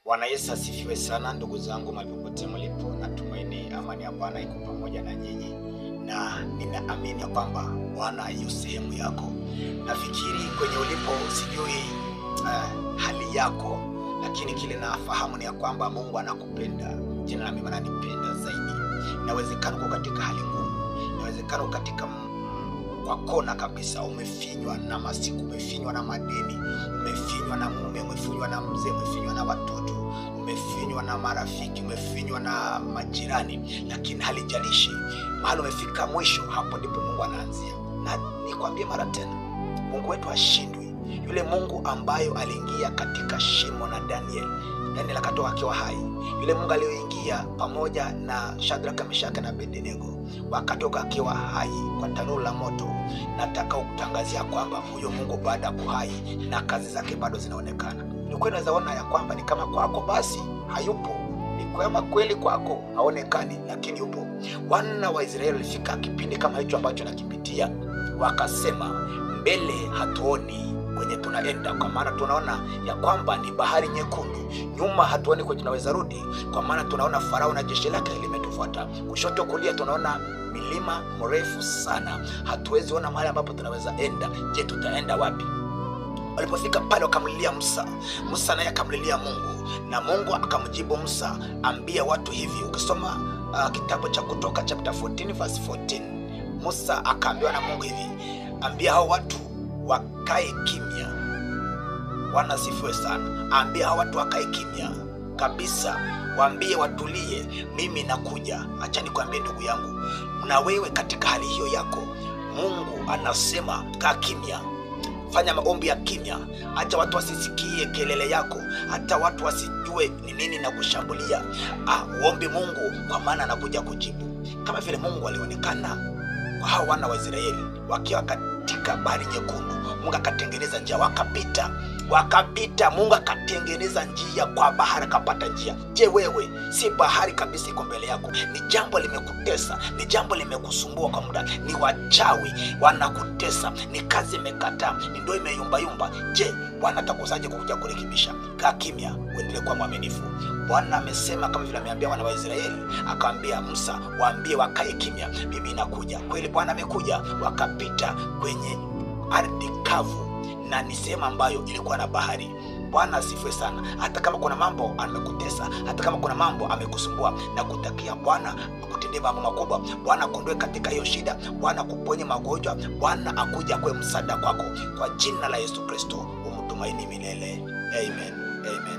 Bwana Yesu asifiwe sana, ndugu zangu mahali popote mlipo. Natumaini amani ya Bwana iko pamoja na nyinyi, na ninaamini kwamba Bwana yu sehemu yako. Nafikiri kwenye ulipo, sijui hali yako, lakini kile nafahamu ni ya kwamba Mungu anakupenda. Jina la Mungu ananipenda zaidi. Inawezekana uko katika hali ngumu, inawezekana uko katika kwa kona kabisa, umefinywa na masiku, umefinywa na madeni, umefinywa na mume, umefinywa na mzee, umefinywa na watoto, umefinywa na marafiki, umefinywa na majirani, lakini halijalishi. Mahali umefika mwisho, hapo ndipo Mungu anaanzia. Na nikwambie mara tena, Mungu wetu hashindwi. Yule Mungu ambayo aliingia katika shimo na Daniel akatoka akiwa hai, yule Mungu aliyoingia pamoja na Shadraka, Meshaki na Abednego wakatoka akiwa hai kwa tanuru la moto, nataka kutangazia kwamba huyo Mungu baada ya kuhai na kazi zake bado zinaonekana. Ni kweli unaweza ona ya kwamba ni kama kwako basi hayupo, ni kwema kweli kwako haonekani, lakini yupo. Wana wa Israeli walifika kipindi kama hicho ambacho nakipitia, wakasema mbele hatuoni kwenye tunaenda, kwa maana tunaona ya kwamba ni bahari nyekundu. Nyuma hatuoni kwenye tunaweza rudi, kwa maana tunaona Farao na jeshi lake limetufuata. Kushoto kulia tunaona milima mrefu sana, hatuwezi ona mahali ambapo tunaweza enda. Je, tutaenda wapi? Walipofika pale wakamlilia Musa. Musa naye akamlilia Mungu, na Mungu akamjibu Musa, ambia watu hivi. Ukisoma kitabu cha Kutoka chapter 14 verse 14, Musa akaambiwa na Mungu hivi, ambia hao watu wakae kimya. Bwana sifiwe sana. Ambia hao watu wakae kimya kabisa, waambie watulie, mimi nakuja. Acha nikwambie ndugu yangu, na wewe katika hali hiyo yako, Mungu anasema kaa kimya. Fanya maombi ya kimya, acha watu wasisikie kelele yako, hata watu wasijue ni nini na kushambulia. Uombe Mungu, kwa maana anakuja kujibu. Kama vile Mungu alionekana kwa hao wana wa Israeli wakiwa katika bahari nyekundu, Mungu akatengeneza njia, wakapita. Mungu akatengeneza njia kwa bahari, akapata njia. Je, wewe si bahari kabisa iko mbele yako? Ni jambo limekutesa, ni jambo limekusumbua kwa muda, ni wachawi wanakutesa, ni kazi imekataa, ni ndoa imeyumba. Je, Bwana atakusaje kuja kurekebisha? Kaa kimya, uendelee kuwa mwaminifu. Bwana amesema kama vile ameambia wana wa Israeli, akaambia Musa, waambie wakae kimya, mimi nakuja. Kweli Bwana amekuja, wakapita kwenye ardhi kavu, na ni sehemu ambayo ilikuwa na bahari. Bwana asifiwe sana. Hata kama kuna mambo amekutesa, hata kama kuna mambo amekusumbua, na kutakia Bwana akutendee mambo makubwa. Bwana akondoe katika hiyo shida, Bwana akuponye magonjwa, Bwana akuja kwa msaada kwako, kwa jina la Yesu Kristo. Umtumaini milele. Amen. Amen.